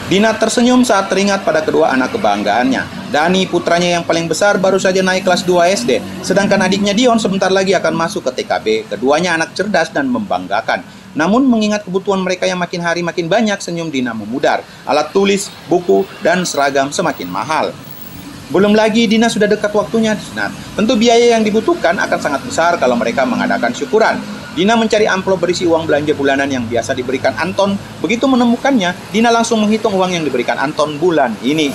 Dina tersenyum saat teringat pada kedua anak kebanggaannya. Dani, putranya yang paling besar, baru saja naik kelas 2 SD, sedangkan adiknya Dion sebentar lagi akan masuk ke TKB. Keduanya anak cerdas dan membanggakan. Namun mengingat kebutuhan mereka yang makin hari makin banyak, senyum Dina memudar. Alat tulis, buku, dan seragam semakin mahal. Belum lagi Dina sudah dekat waktunya disunat. Tentu biaya yang dibutuhkan akan sangat besar kalau mereka mengadakan syukuran. Dina mencari amplop berisi uang belanja bulanan yang biasa diberikan Anton. Begitu menemukannya, Dina langsung menghitung uang yang diberikan Anton bulan ini.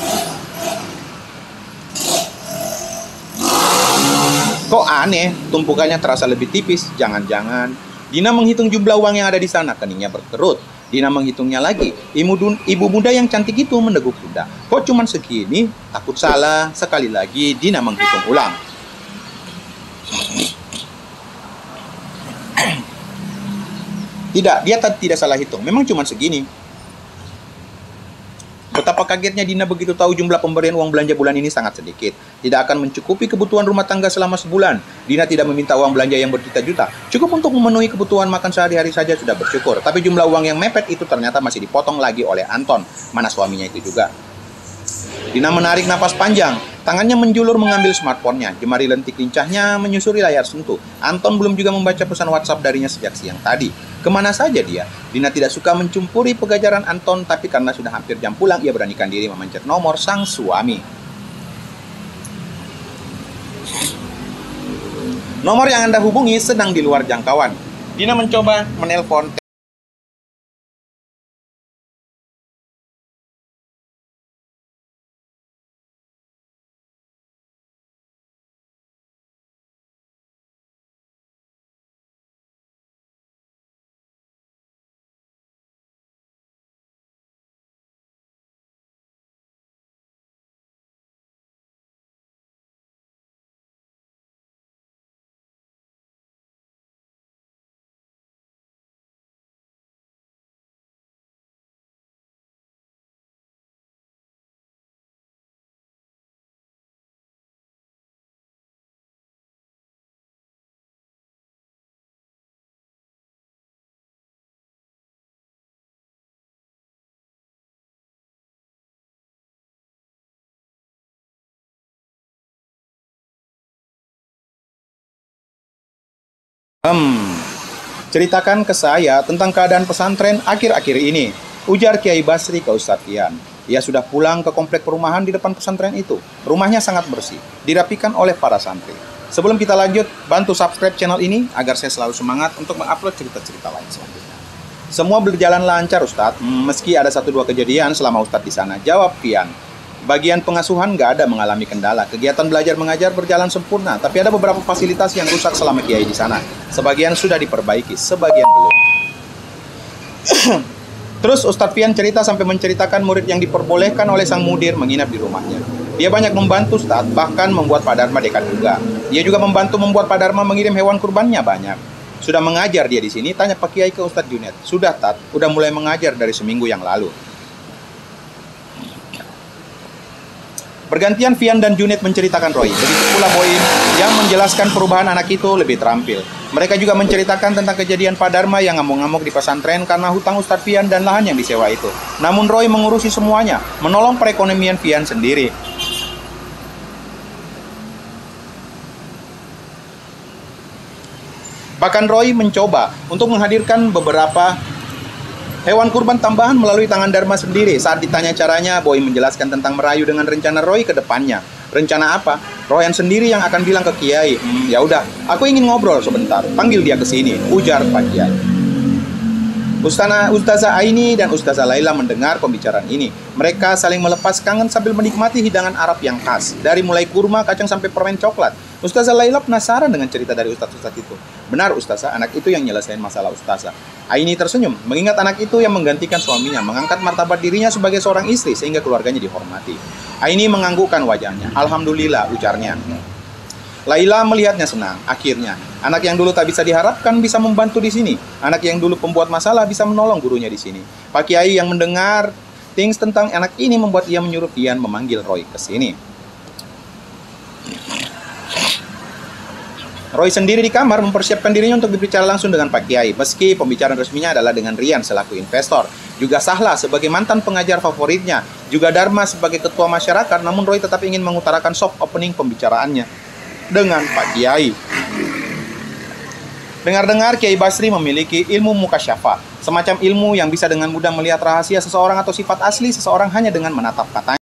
Kok aneh, tumpukannya terasa lebih tipis. Jangan-jangan Dina menghitung jumlah uang yang ada di sana, keningnya berkerut. Dina menghitungnya lagi. Ibu muda yang cantik itu meneguk kuda. Kok cuman segini? Takut salah. Sekali lagi Dina menghitung ulang. Tidak, dia tidak salah hitung. Memang cuma segini. Betapa kagetnya Dina begitu tahu jumlah pemberian uang belanja bulan ini sangat sedikit. Tidak akan mencukupi kebutuhan rumah tangga selama sebulan. Dina tidak meminta uang belanja yang berjuta-juta. Cukup untuk memenuhi kebutuhan makan sehari-hari saja sudah bersyukur. Tapi jumlah uang yang mepet itu ternyata masih dipotong lagi oleh Anton. Mana suaminya itu juga. Dina menarik napas panjang. Tangannya menjulur mengambil smartphone-nya. Jemari lentik lincahnya menyusuri layar sentuh. Anton belum juga membaca pesan WhatsApp darinya sejak siang tadi. Kemana saja dia? Dina tidak suka mencumpuri pegajaran Anton, tapi karena sudah hampir jam pulang, ia beranikan diri memencet nomor sang suami. Nomor yang Anda hubungi sedang di luar jangkauan. Dina mencoba menelpon. Ceritakan ke saya tentang keadaan pesantren akhir-akhir ini, ujar Kiai Basri ke Ustadz Fian. Ia sudah pulang ke komplek perumahan di depan pesantren itu. Rumahnya sangat bersih, dirapikan oleh para santri. Sebelum kita lanjut, bantu subscribe channel ini agar saya selalu semangat untuk mengupload cerita-cerita lain selanjutnya. Semua berjalan lancar Ustadz, meski ada 1-2 kejadian selama Ustadz di sana, jawab Fian. Bagian pengasuhan nggak ada mengalami kendala. Kegiatan belajar mengajar berjalan sempurna, tapi ada beberapa fasilitas yang rusak selama Kiai di sana. Sebagian sudah diperbaiki, sebagian belum. Terus Ustadz Fian cerita sampai menceritakan murid yang diperbolehkan oleh sang mudir menginap di rumahnya. Dia banyak membantu Ustadz, bahkan membuat Pak Dharma dekan juga. Dia juga membantu membuat Pak Dharma mengirim hewan kurbannya banyak. Sudah mengajar dia di sini? Tanya Pak Kiai ke Ustadz Junet. Sudah Tat, udah mulai mengajar dari seminggu yang lalu. Bergantian Fian dan Junet menceritakan Roy. Begitu pula Boim yang menjelaskan perubahan anak itu lebih terampil. Mereka juga menceritakan tentang kejadian Pak Dharma yang ngamuk-ngamuk di pesantren karena hutang Ustadz Fian dan lahan yang disewa itu. Namun Roy mengurusi semuanya, menolong perekonomian Fian sendiri. Bahkan Roy mencoba untuk menghadirkan beberapa hewan kurban tambahan melalui tangan Dharma sendiri. Saat ditanya caranya, Boy menjelaskan tentang merayu dengan rencana Roy ke depannya. Rencana apa? Royan sendiri yang akan bilang ke Kiai. Ya udah, aku ingin ngobrol sebentar. Panggil dia ke sini, ujar Pak Kiai. Ustazah Aini dan Ustazah Laila mendengar pembicaraan ini. Mereka saling melepas kangen sambil menikmati hidangan Arab yang khas. Dari mulai kurma, kacang sampai permen coklat. Ustazah Laila penasaran dengan cerita dari ustaz-ustaz itu. Benar Ustazah, anak itu yang nyelesain masalah Ustazah. Aini tersenyum, mengingat anak itu yang menggantikan suaminya, mengangkat martabat dirinya sebagai seorang istri sehingga keluarganya dihormati. Aini menganggukkan wajahnya. Alhamdulillah, ujarnya. Laila melihatnya senang. Akhirnya, anak yang dulu tak bisa diharapkan bisa membantu di sini. Anak yang dulu pembuat masalah bisa menolong gurunya di sini. Pak Kiai yang mendengar things tentang anak ini membuat ia menyuruh Fian memanggil Roy ke sini. Roy sendiri di kamar mempersiapkan dirinya untuk berbicara langsung dengan Pak Kiai, meski pembicaraan resminya adalah dengan Rian selaku investor. juga Sahla sebagai mantan pengajar favoritnya, juga Dharma sebagai ketua masyarakat, namun Roy tetap ingin mengutarakan soft opening pembicaraannya dengan Pak Kiai. Dengar-dengar Kiai Basri memiliki ilmu mukasyafah, semacam ilmu yang bisa dengan mudah melihat rahasia seseorang atau sifat asli seseorang hanya dengan menatap katanya.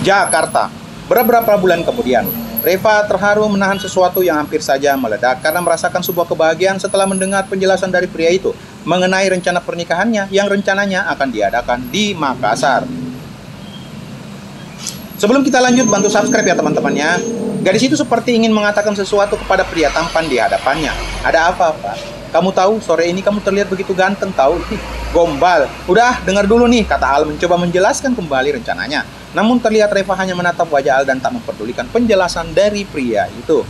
Jakarta. Beberapa bulan kemudian, Reva terharu menahan sesuatu yang hampir saja meledak karena merasakan sebuah kebahagiaan setelah mendengar penjelasan dari pria itu mengenai rencana pernikahannya yang rencananya akan diadakan di Makassar. Sebelum kita lanjut, bantu subscribe ya teman-temannya. Gadis itu seperti ingin mengatakan sesuatu kepada pria tampan di hadapannya. Ada apa, Pak? Kamu tahu, sore ini kamu terlihat begitu ganteng tahu. Gombal. Udah, dengar dulu nih, kata Al mencoba menjelaskan kembali rencananya. Namun terlihat Reva hanya menatap wajah Al dan tak memperdulikan penjelasan dari pria itu.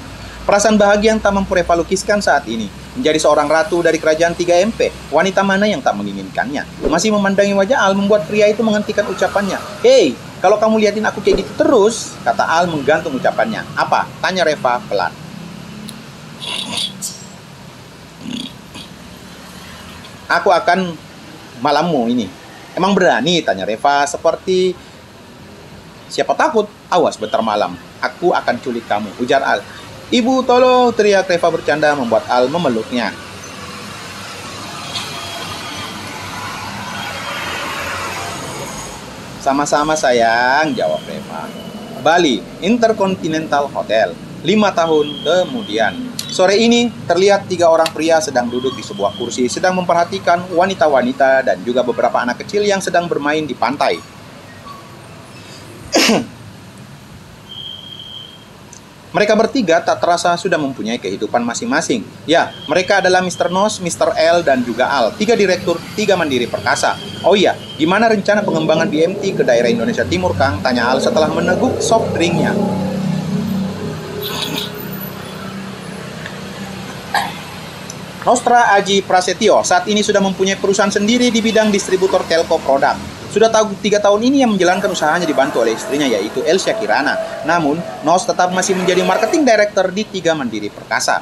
Perasaan bahagia yang tak mampu Reva lukiskan saat ini. Menjadi seorang ratu dari kerajaan 3MP, wanita mana yang tak menginginkannya? Masih memandangi wajah Al membuat pria itu menghentikan ucapannya. Hei, kalau kamu liatin aku kayak gitu terus, kata Al menggantung ucapannya. Apa? Tanya Reva pelan. Aku akan malammu ini. Emang berani? Tanya Reva seperti siapa takut? Awas bentar malam, aku akan culik kamu, ujar Al. Ibu tolong, teriak Reva bercanda membuat Al memeluknya. Sama-sama sayang, jawab Reva. Bali, Intercontinental Hotel. 5 tahun kemudian. Sore ini terlihat 3 orang pria sedang duduk di sebuah kursi, sedang memperhatikan wanita-wanita dan juga beberapa anak kecil yang sedang bermain di pantai. Mereka bertiga tak terasa sudah mempunyai kehidupan masing-masing. Ya, mereka adalah Mr. Nos, Mr. L, dan juga Al, 3 direktur 3 Mandiri Perkasa. Oh iya, gimana rencana pengembangan BMT ke daerah Indonesia Timur, Kang? Tanya Al setelah meneguk soft drinknya. Nostra Aji Prasetyo saat ini sudah mempunyai perusahaan sendiri di bidang distributor telco produk. Sudah 3 tahun ini yang menjalankan usahanya dibantu oleh istrinya yaitu Elsa Kirana. Namun, Nos tetap masih menjadi marketing director di 3 Mandiri Perkasa.